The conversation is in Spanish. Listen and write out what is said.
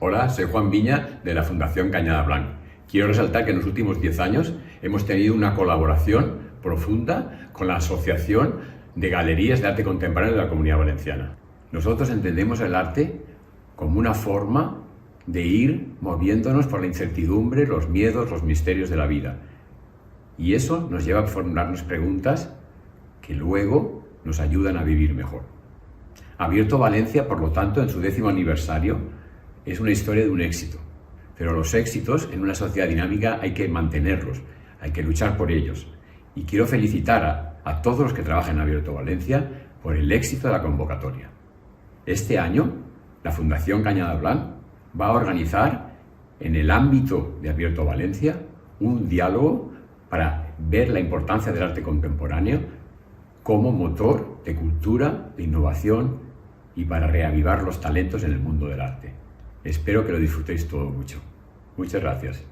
Hola, soy Juan Viña de la Fundación Cañada Blanc. Quiero resaltar que en los últimos 10 años hemos tenido una colaboración profunda con la Asociación de Galerías de Arte Contemporáneo de la Comunidad Valenciana. Nosotros entendemos el arte como una forma de ir moviéndonos por la incertidumbre, los miedos, los misterios de la vida. Y eso nos lleva a formularnos preguntas que luego nos ayudan a vivir mejor. Abierto Valencia, por lo tanto, en su 10º aniversario, es una historia de un éxito. Pero los éxitos en una sociedad dinámica hay que mantenerlos, hay que luchar por ellos. Y quiero felicitar a todos los que trabajan en Abierto Valencia por el éxito de la convocatoria. Este año, la Fundación Cañada Blanc va a organizar en el ámbito de Abierto Valencia un diálogo para ver la importancia del arte contemporáneo como motor de cultura, de innovación y para reavivar los talentos en el mundo del arte. Espero que lo disfrutéis todo mucho. Muchas gracias.